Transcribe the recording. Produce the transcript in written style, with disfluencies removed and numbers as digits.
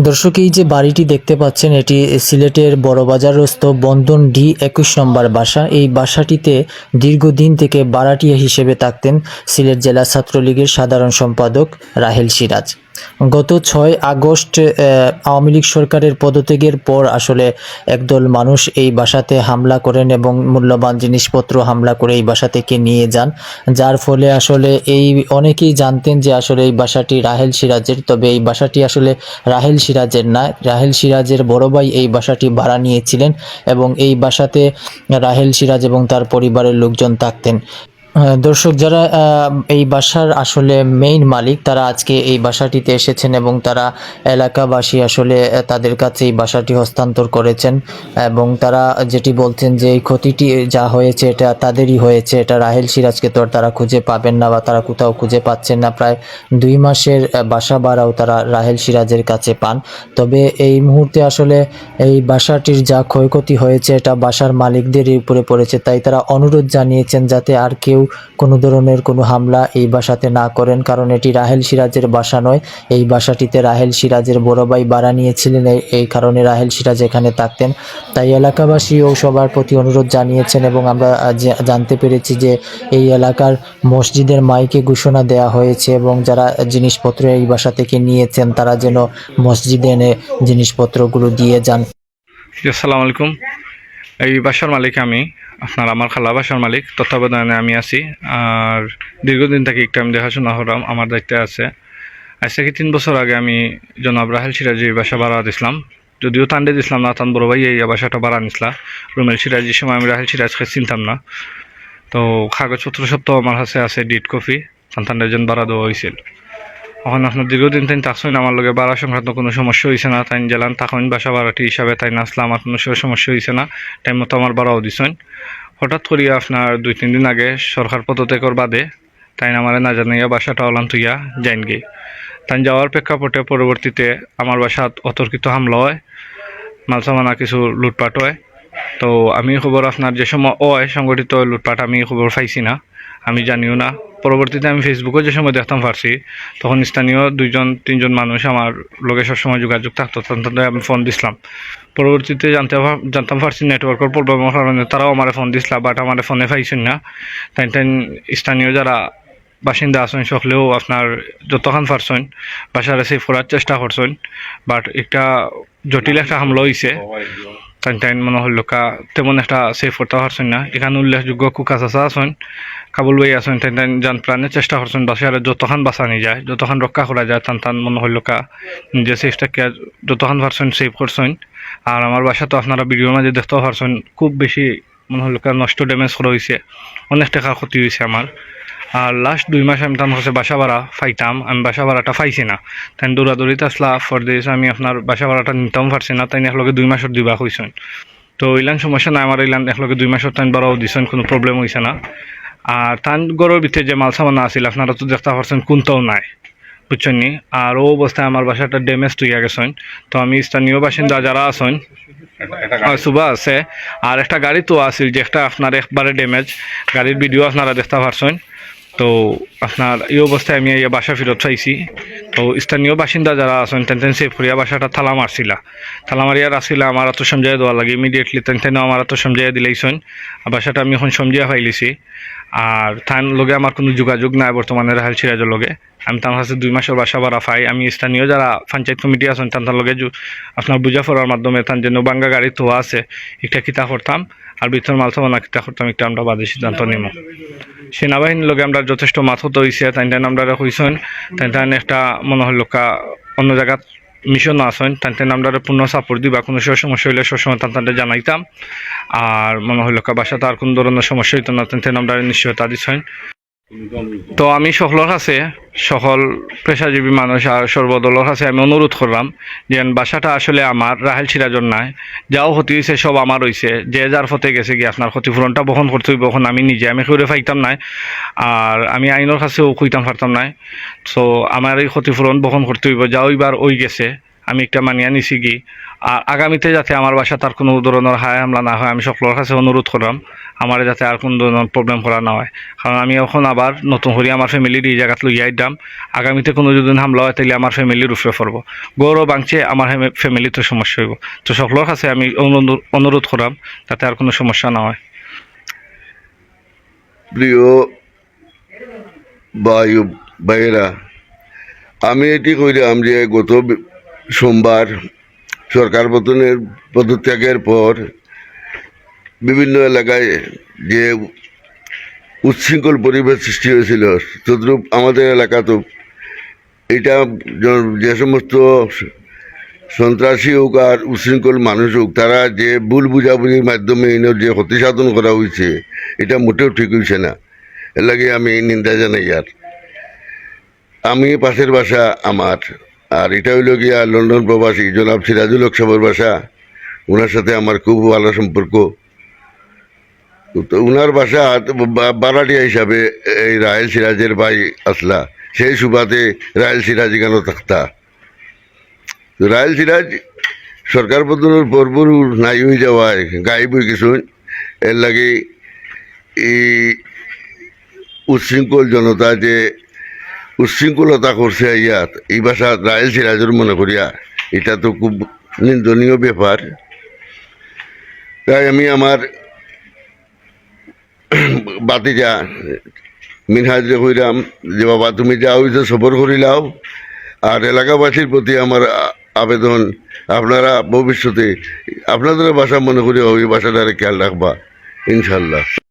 দর্শক, এই যে বাড়িটি দেখতে পাচ্ছেন, এটি সিলেটের বড়বাজারস্থ বন্দন ডি 21 নম্বর বাসা। এই বাসাটিতে দীর্ঘদিন থেকে ভাড়াটিয়া হিসেবে থাকতেন সিলেট জেলা ছাত্রলীগের সাধারণ সম্পাদক রাহেল সিরাজ। গত 6 আগস্ট আওয়ামী লীগ সরকারের পদত্যাগের পর আসলে একদল মানুষ এই বাসাতে হামলা করেন এবং মূল্যবান জিনিসপত্র হামলা করে এই বাসা থেকে নিয়ে যান, যার ফলে আসলে অনেকেই জানতেন যে আসলে এই বাসাটি রাহেল সিরাজের। তবে এই বাসাটি আসলে রাহেল সিরাজের না, রাহেল সিরাজের বড় ভাই এই বাসাটি ভাড়া নিয়েছিলেন এবং এই বাসাতে রাহেল সিরাজ এবং তার পরিবারের লোকজন থাকতেন। দর্শক, যারা এই বাসার আসলে মেইন মালিক, তারা আজকে এই বাসাটিতে এসেছেন এবং তারা এলাকাবাসী আসলে তাদের কাছে এই বাসাটি হস্তান্তর করেছেন এবং তারা যেটি বলছেন যে এই ক্ষতিটি যা হয়েছে এটা তাদেরই হয়েছে, এটা রাহেল সিরাজকে তো আর তারা খুঁজে পাবেন না বা তারা কোথাও খুঁজে পাচ্ছেন না। প্রায় 2 মাসের বাসা ভাড়াও তারা রাহেল সিরাজের কাছে পান। তবে এই মুহূর্তে আসলে এই বাসাটির যা ক্ষয়ক্ষতি হয়েছে এটা বাসার মালিকদেরই উপরে পড়েছে, তাই তারা অনুরোধ জানিয়েছেন যাতে আর কেউ কোনো ধরনের কোনো হামলা এই বাসাতে না করেন, কারণ এটি রাহেল সিরাজের বাসা নয়। এই বাসাটিতে রাহেল সিরাজের বড় ভাই ভাড়া নিয়েছিলেন, এই কারণে রাহেল সিরাজ এখানে থাকতেন। তাই এলাকাবাসী ও সবার প্রতি অনুরোধ জানিয়েছেন এবং আমরা জানতে পেরেছি যে এই এলাকার মসজিদের মাইকে ঘোষণা দেওয়া হয়েছে এবং যারা জিনিসপত্র এই বাসা থেকে নিয়েছেন তারা যেন মসজিদে এনে জিনিসপত্রগুলো দিয়ে যান। আসসালামু আলাইকুম। এই বাসার মালিক আমি, আমার খালা বাসার মালিক, তত্ত্বাবধানে আমি আছি। আর দীর্ঘদিন থেকে একটু আমি দেখাশোনা হলাম, আমার দায়িত্বে আছে। আজ থেকে 3 বছর আগে আমি জনাব রাহেল সিরাজি বাসা ভাড়া দিছিলাম, যদিও তান্ডে দিছিলাম না, তান বড় ভাই এই বাসাটা ভাড়া নিছিলা। রুমেল সিরাজির সময় আমি রাহেল সিরাজকে চিনতাম না, তো কাগজপত্র সব তো আমার কাছে আছে, ডিড কপি, তান্ডে যেন ভাড়া দেওয়া হয়েছিল। এখন আপনার দীর্ঘদিন তাই থাকছেন, আমার লগে ভাড়া সংক্রান্ত কোনো সমস্যা হয়েছে না। তাই জেলান থাকেন বাসা ভাড়াটি হিসাবে, তাই না আসলে আমার কোনো সমস্যা হয়েছে না, টাইম মতো আমার ভাড়াও দিছেন। হঠাৎ করিয়া আপনার 2-3 দিন আগে সরকার পদত্যাগের বাদে তাই আমার না জানাইয়া বাসাটা অলান থইয়া যাইনগে। তাই যাওয়ার প্রেক্ষাপটে পরবর্তীতে আমার বাসাত অতর্কিত হামলা হয়, মালসামানা কিছু লুটপাট হয়। তো আমি খবর আপনার যে সময় সংগঠিত লুটপাট আমি খবর পাইছি না, আমি জানিও না। পরবর্তীতে আমি ফেসবুকে যে সময় দেখতাম পারছি, তখন স্থানীয় 2-3জন মানুষ আমার লগে সবসময় যোগাযোগ থাকতো, তাদের আমি ফোন দিছিলাম। পরবর্তীতে জানতাম পারছি নেটওয়ার্কের প্রবলেমের কারণে তারাও আমার ফোন দিছিল, বাট আমার ফোনে পাইছেন না। তাই স্থানীয় যারা বাসিন্দা আছেন সকলেও আপনার যতক্ষণ পারছেন বাসারে সেভ করার চেষ্টা করছেন, বাট একটা জটিল একটা হামলা হয়েছে। তাই মনে হল তেমন একটা সেভ করতে পারছেন না। এখানে উল্লেখযোগ্য কুকা চাচা আছেন, কাবুল ভাই আছেন, তাই যান প্রাণের চেষ্টা করছেন বাসারে যতক্ষণ বাঁচানি যায়, যতক্ষণ রক্ষা করা যায়, টান মনে হল নিজে সেফটাকে যতক্ষণ পারছেন সেভ করছেন। আর আমার বাসা তো আপনারা ভিডিওর মাঝে দেখতেও পারছেন, খুব বেশি মনে হল নষ্ট ড্যামেজ করা হয়েছে, অনেক টাকার ক্ষতি হয়েছে আমার। আর লাস্ট 2 মাস আমি তার কাছে বাসা ভাড়া পাইতাম, আমি বাসা ভাড়াটা পাইছি না। তাই দৌড়াদৌড়িতে আসলা ফর দিয়েছে, আমি আপনার বাসা ভাড়াটা নিতেও পারছি না। তাই একলগে 2 মাসের দিবা হয়েছেন। তো ইলান সমস্যা নাই, আমার ইলান একলগে 2 মাসের টাইম ভাড়াও দিয়েছেন, কোনো প্রবলেম হয়েছে না। আর তান গড়ের ভিতরে যে মালসামানা আসছিল আপনারা তো দেখতে পারছেন কোনটাও নাই, বুঝছেন নি। আর ও অবস্থায় আমার বাসাটা ড্যামেজ হইয়া গেছেন। তো আমি স্থানীয় বাসিন্দা যারা আছেন, সুবা আছে আর একটা গাড়ি তো আছিল যে একটা আপনার একবারে ড্যামেজ, গাড়ির ভিডিও আপনারা দেখতে পারছেন। তো আপনার এই অবস্থায় আমি এই বাসা ফেরত চাইছি। তো স্থানীয় বাসিন্দা যারা আছেন তেন সেভ করিয়া বাসাটা থালা মারিয়ার আসছিলা, আমার তো সমঝাইয়া দেওয়া লাগে ইমিডিয়েটলি, তেন আমার তো সমঝাইয়া দিলেইছেন। বাসাটা আমি এখন সমঝিয়া ফাইলিছি। আর তার লগে আমার কোনো যোগাযোগ নাই বর্তমানে রাহেল সিরাজের লগে। আমি তার কাছে 2 মাসের বাসা ভাড়া পাই। আমি স্থানীয় যারা পঞ্চায়েত কমিটি আছেন তার লগে আপনার বুঝা ফেরার মাধ্যমে তার যেন বাঙ্গা গাড়ি তো আছে একটা কিতা করতাম, আর ভিতর মালসামানা কিতা করতাম একটা আমরা বাদে সিদ্ধান্ত নিব। সেনাবাহিনীর লগে আমরা যথেষ্ট মাথত হয়েছে, তাই আমরা হইছেন। তাই একটা মনে হল অন্য জায়গাত মিশন আসেন, তাই আমরা পূর্ণ সাপোর্ট দিবা, কোনো সমস্যা হইলে সবসময় তাদের জানাইতাম। আর মনে হইল বাসাতে আর কোনো ধরনের সমস্যা হইতো না, তাই আমরা নিশ্চয়তা দিচ্ছেন। তো আমি সকলের কাছে, সকল পেশাজীবী মানুষ আর সর্বদলের কাছে আমি অনুরোধ করলাম যে বাসাটা আসলে আমার রাহেল সিরাজর নাই, যাও ক্ষতি হয়েছে সব আমার হয়েছে। যে যার ফতে গেছে গিয়ে আপনার ক্ষতিপূরণটা বহন করতে হইব। এখন আমি নিজে আমি করে পাইতাম নাই, আর আমি আইনের কাছেও কইতাম পারতাম নাই। সো আমার এই ক্ষতিপূরণ বহন করতে হইব, যাও এবার ওই গেছে আমি একটা মানিয়া নিছি কি। আর আগামীতে যাতে আমার বাসা তার কোনো ধরনের হায় হামলা না হয় আমি সকলের কাছে অনুরোধ করলাম। আমার যাতে আর কোনো ধরনের প্রবলেম করা না হয়। কারণ আমি এখন আবার নতুন করে আমার ফ্যামিলির এই জায়গাত লইয়া আইতাম, আগামীতে কোনো যদি হামলা হয় তাহলে আমার ফ্যামিলির উপরে পড়বো, গৌরব বাংছে আমার ফ্যামিলিতে সমস্যা হইব। তো সকলের কাছে আমি অনুরোধ করাম যাতে আর কোনো সমস্যা না হয়। প্রিয় ভাইয়েরা, আমি এটি কইলাম যে গত সোমবার সরকার পদত্যাগের পর বিভিন্ন এলাকায় যে উচ্ছৃঙ্খল পরিবেশ সৃষ্টি হয়েছিল, তদ্রূপ আমাদের এলাকাতেও এটা যে সমস্ত সন্ত্রাসী হোক আর উচ্ছৃঙ্খল মানুষ হোক, তারা যে ভুল বুঝাবুঝির মাধ্যমে এনে যে ক্ষতি সাধন করা হয়েছে, এটা মোটেও ঠিক হয়েছে না। এর লাগে আমি নিন্দা জানাই। আর আমি পাশের বাসা আমার, আর এটা হইল গিয়া লন্ডন প্রবাসী জনাব সিরাজুল হক সাহেবের বাসা। ওনার সাথে আমার খুব ভালো সম্পর্ক। তো ওনার বাসা বারাটিয়া হিসাবে এই রাহেল সিরাজের ভাই আসলা, সেই সুবাদে রাহেল সিরাজ এখানে থাকতা। তো রাহেল সিরাজ সরকার বদলের পরপর নাই হয়ে যাওয়ায় গায়েব হয়ে গেছেন। এর লাগে এই উচ্ছৃঙ্খল জনতা যে উচ্ছৃঙ্খলতা করছে ইয়াত, এই ভাষা রাহেল সিরাজের মনে করিয়া এটা তো খুব নিন্দনীয় ব্যাপার। তাই আমি আমার বাতিজা মিনহাজে কইরাম যে বাবা তুমি যা হইছে সবর করিলাও, আর এলাকাবাসীর প্রতি আমার আবেদন, আপনারা ভবিষ্যতে আপনাদের ভাষা মনে করি ওই ভাষাটারে খেয়াল রাখবা ইনশাল্লাহ।